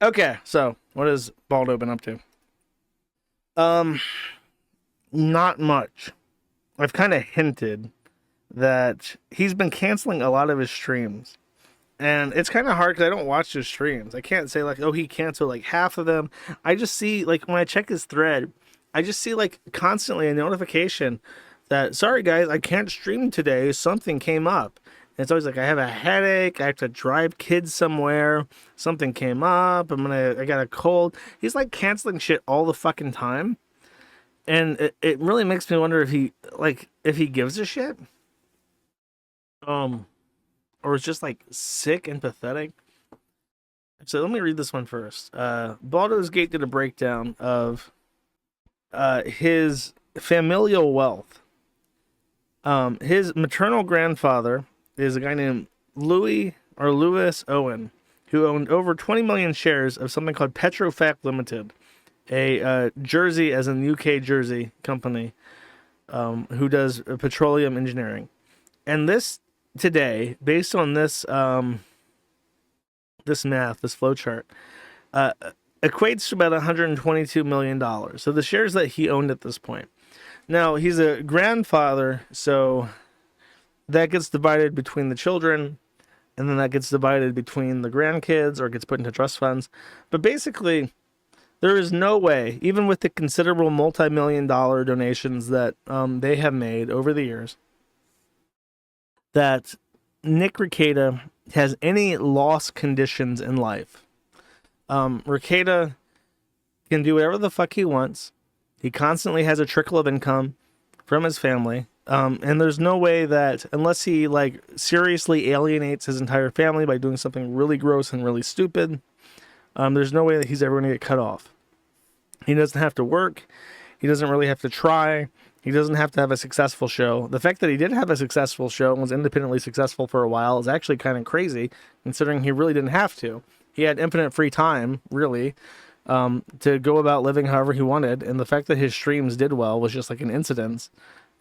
Okay, so what has Baldo been up to? Um, Not much. I've kind of hinted that he's been canceling a lot of his streams. And it's kind of hard because I don't watch his streams. I can't say, like, oh, he canceled like half of them. I just see, like, when I check his thread, I just see, like, constantly a notification that, sorry, guys, I can't stream today. Something came up. And it's always like, I have a headache. I have to drive kids somewhere. Something came up. I got a cold. He's, like, canceling shit all the fucking time. And it really makes me wonder if he gives a shit. Um, or is just like sick and pathetic. So let me read this one first. Baldur's Gate did a breakdown of his familial wealth. His maternal grandfather is a guy named Lewis Owen, who owned over 20 million shares of something called Petrofac Limited, a Jersey, as in UK Jersey company, who does petroleum engineering. And this today, based on this this math, this flowchart, equates to about $122 million. So the shares that he owned at this point. Now, he's a grandfather, so that gets divided between the children, and then that gets divided between the grandkids, or gets put into trust funds. But basically, there is no way, even with the considerable multi-million dollar donations that they have made over the years, that Nick Rekieta has any loss conditions in life. Rekieta can do whatever the fuck he wants. He constantly has a trickle of income from his family. And there's no way that, unless he like seriously alienates his entire family by doing something really gross and really stupid, there's no way that he's ever going to get cut off. He doesn't have to work. He doesn't really have to try. He doesn't have to have a successful show. The fact that he did have a successful show and was independently successful for a while is actually kind of crazy, considering he really didn't have to. He had infinite free time, really, to go about living however he wanted. And the fact that his streams did well was just like an incident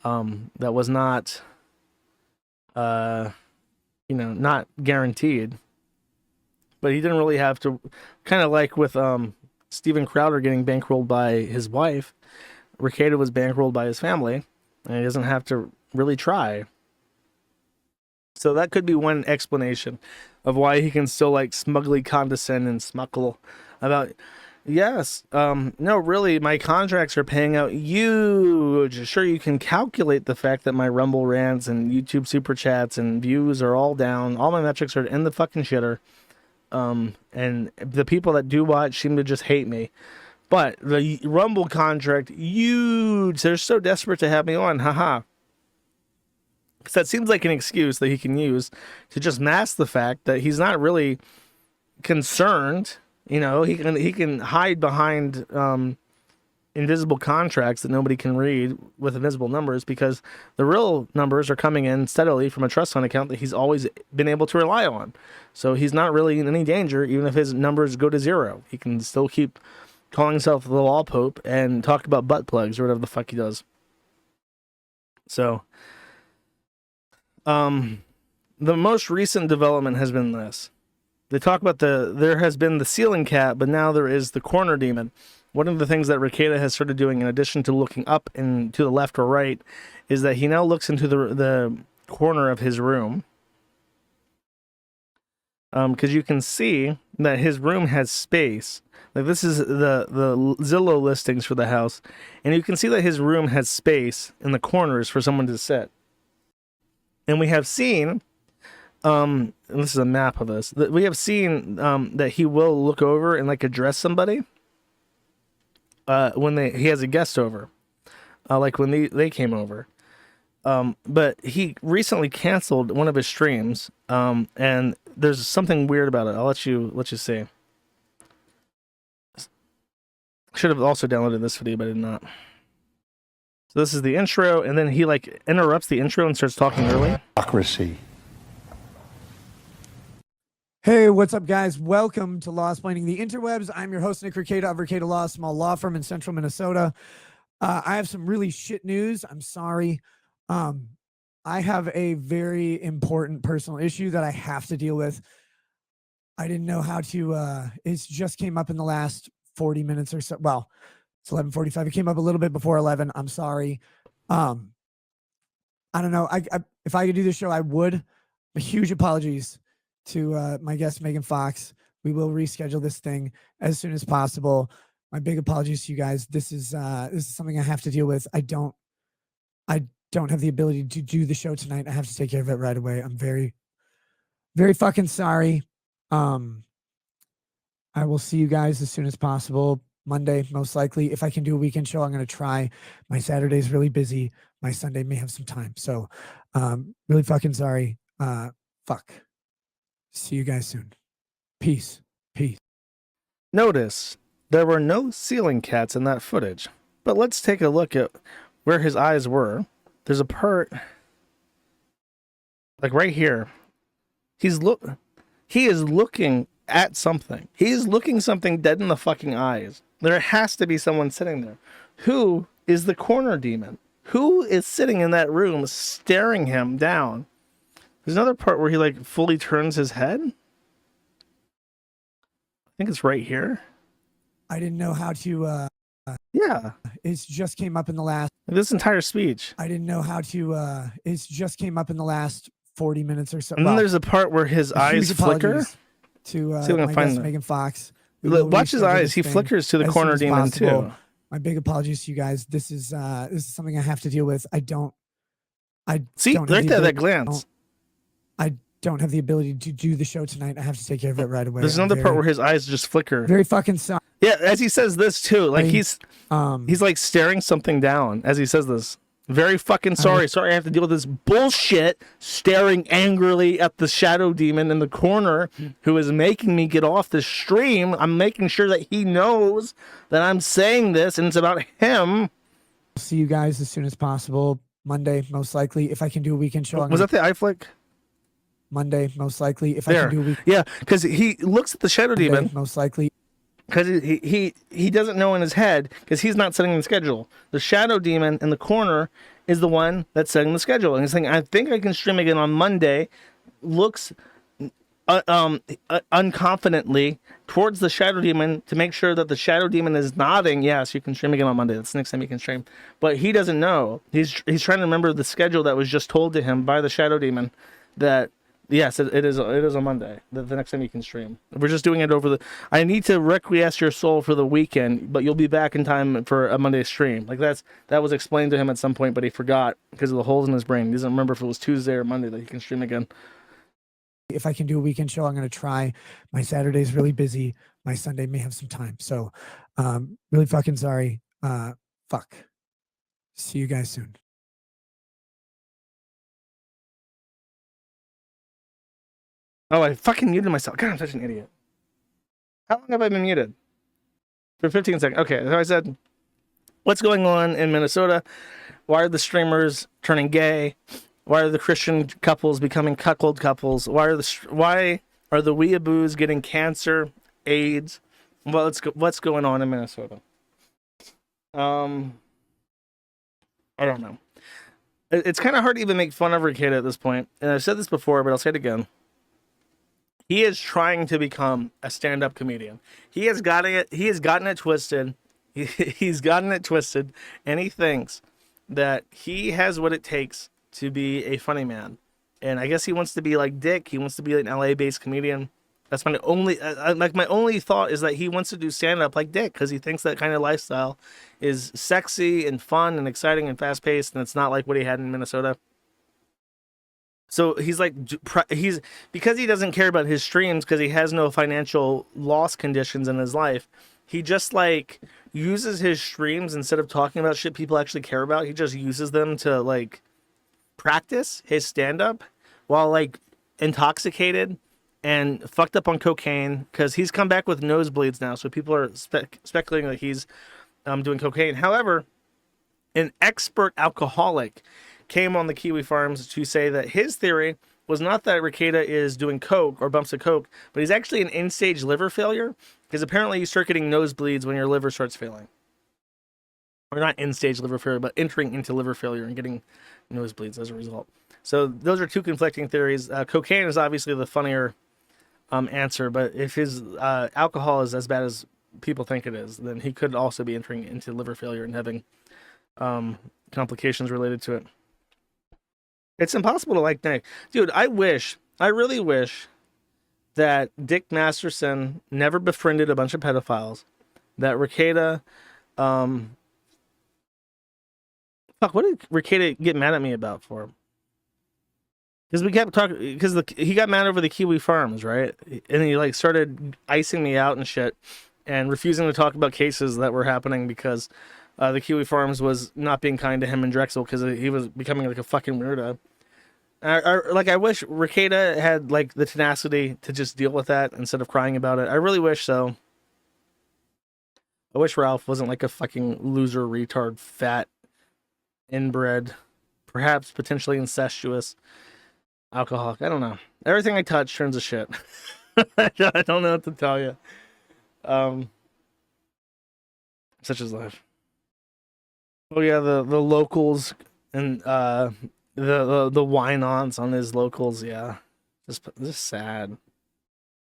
that was not, not guaranteed. But he didn't really have to, kind of like with Steven Crowder getting bankrolled by his wife. Rekieta was bankrolled by his family, and he doesn't have to really try. So that could be one explanation of why he can still like smugly condescend and smuckle about, yes, no, really, my contracts are paying out huge. Sure, you can calculate the fact that my Rumble rants and YouTube super chats and views are all down. All my metrics are in the fucking shitter. And the people that do watch seem to just hate me. But the Rumble contract, huge. They're so desperate to have me on. Haha. Because that seems like an excuse that he can use to just mask the fact that he's not really concerned. You know, he can hide behind invisible contracts that nobody can read with invisible numbers, because the real numbers are coming in steadily from a trust fund account that he's always been able to rely on. So he's not really in any danger, even if his numbers go to zero. He can still keep calling himself the law pope and talk about butt plugs or whatever the fuck he does. So, the most recent development has been this. They talk about there has been the ceiling cat, but now there is the corner demon. One of the things that Rekieta has started doing, in addition to looking up and to the left or right, is that he now looks into the corner of his room. Because you can see that his room has space. Like, this is the Zillow listings for the house, and you can see that his room has space in the corners for someone to sit. And we have seen, and this is a map of this, that we have seen that he will look over and like address somebody when he has a guest over, like when they came over. But he recently canceled one of his streams, and there's something weird about it. I'll let you see. Should have also downloaded this video, but I did not. So this is the intro, and then he like interrupts the intro and starts talking early. Democracy. Hey, what's up, guys? Welcome to Law Explaining the Interwebs. I'm your host, Nick Rekieta of Rekieta Law, small law firm in central Minnesota. I have some really shit news. I'm sorry. I have a very important personal issue that I have to deal with. I didn't know how to. It just came up in the last 40 minutes or so. Well, it's 11:45. It came up a little bit before 11. I'm sorry. Um, I don't know. If I could do this show, I would. Huge apologies to my guest Megan Fox. We will reschedule this thing as soon as possible. My big apologies to you guys. This is something I have to deal with. I don't have the ability to do the show tonight. I have to take care of it right away. I'm very, very fucking sorry. I will see you guys as soon as possible. Monday, most likely. If I can do a weekend show, I'm going to try. My Saturday's really busy. My Sunday may have some time. So, really fucking sorry. Fuck. See you guys soon. Peace. Peace. Notice there were no ceiling cats in that footage, but let's take a look at where his eyes were. There's a part like right here. He is looking at something. He is looking something dead in the fucking eyes. There has to be someone sitting there. Who is the corner demon? Who is sitting in that room staring him down? There's another part where he like fully turns his head. I think it's right here. I didn't know how to. Yeah. It just came up in the last. This entire speech. I didn't know how to. It just came up in the last 40 minutes or so. And then there's a part where his eyes flicker. To see if I can find Megan Fox. Watch his eyes. He flickers to the corner demon too. My big apologies to you guys. This is something I have to deal with. I see don't right there that glance. I don't have the ability to do the show tonight. I have to take care of it right away. There's another part where his eyes just flicker. Very fucking sorry. Yeah, as he says this too, like he's like staring something down as he says this. Very fucking sorry. Sorry I have to deal with this bullshit, staring angrily at the shadow demon in the corner who is making me get off the stream. I'm making sure that he knows that I'm saying this and it's about him. See you guys as soon as possible. Monday, most likely. If I can do a weekend show. Was that the eye flick? Monday, most likely. If I can do a weekend. Yeah, because he looks at the shadow demon. Most likely. Because he doesn't know in his head, because he's not setting the schedule. The shadow demon in the corner is the one that's setting the schedule. And he's saying, I think I can stream again on Monday. Looks unconfidently towards the shadow demon to make sure that the shadow demon is nodding. Yes, you can stream again on Monday. That's the next time you can stream. But he doesn't know. He's trying to remember the schedule that was just told to him by the shadow demon that... Yes, it is on Monday, the next time you can stream. We're just doing it over the... I need to requiesce your soul for the weekend, but you'll be back in time for a Monday stream. Like that was explained to him at some point, but he forgot because of the holes in his brain. He doesn't remember if it was Tuesday or Monday that he can stream again. If I can do a weekend show, I'm going to try. My Saturday's really busy. My Sunday may have some time. So, really fucking sorry. Fuck. See you guys soon. Oh, I fucking muted myself. God, I'm such an idiot. How long have I been muted? For 15 seconds. Okay, so I said, what's going on in Minnesota? Why are the streamers turning gay? Why are the Christian couples becoming cuckold couples? Why are the weeaboos getting cancer, AIDS? Well, what's going on in Minnesota? I don't know. It's kind of hard to even make fun of Rekieta at this point. And I've said this before, but I'll say it again. He is trying to become a stand-up comedian. He has gotten it twisted. He's gotten it twisted, and he thinks that he has what it takes to be a funny man. And I guess he wants to be like Dick. He wants to be an LA-based comedian. That's my only my only thought is that he wants to do stand-up like Dick because he thinks that kind of lifestyle is sexy and fun and exciting and fast-paced, and it's not like what he had in Minnesota. So he's because he doesn't care about his streams because he has no financial loss conditions in his life. He just like uses his streams instead of talking about shit people actually care about. He just uses them to like practice his stand-up while like intoxicated and fucked up on cocaine because he's come back with nosebleeds now. So people are speculating that he's doing cocaine. However, an expert alcoholic came on the Kiwi Farms to say that his theory was not that Rekieta is doing coke or bumps of coke, but he's actually an end-stage liver failure because apparently you start getting nosebleeds when your liver starts failing. Or not end-stage liver failure, but entering into liver failure and getting nosebleeds as a result. So those are two conflicting theories. Cocaine is obviously the funnier answer. But if his alcohol is as bad as people think it is, then he could also be entering into liver failure and having complications related to it. It's impossible to like Nick. Dude, I really wish that Dick Masterson never befriended a bunch of pedophiles. That Rekieta, um, fuck, what did Rekieta get mad at me about for? Because we kept talking, because he got mad over the Kiwi Farms, right? And he like started icing me out and shit, and refusing to talk about cases that were happening because the Kiwi Farms was not being kind to him in Drexel because he was becoming like a fucking weirdo. I wish Rekieta had like the tenacity to just deal with that instead of crying about it. I really wish so. I wish Ralph wasn't like a fucking loser, retard, fat, inbred, perhaps potentially incestuous alcoholic. I don't know. Everything I touch turns to shit. I don't know what to tell you. Um, Such is life. Oh yeah, the locals and the wine ons on his locals. Yeah, just sad.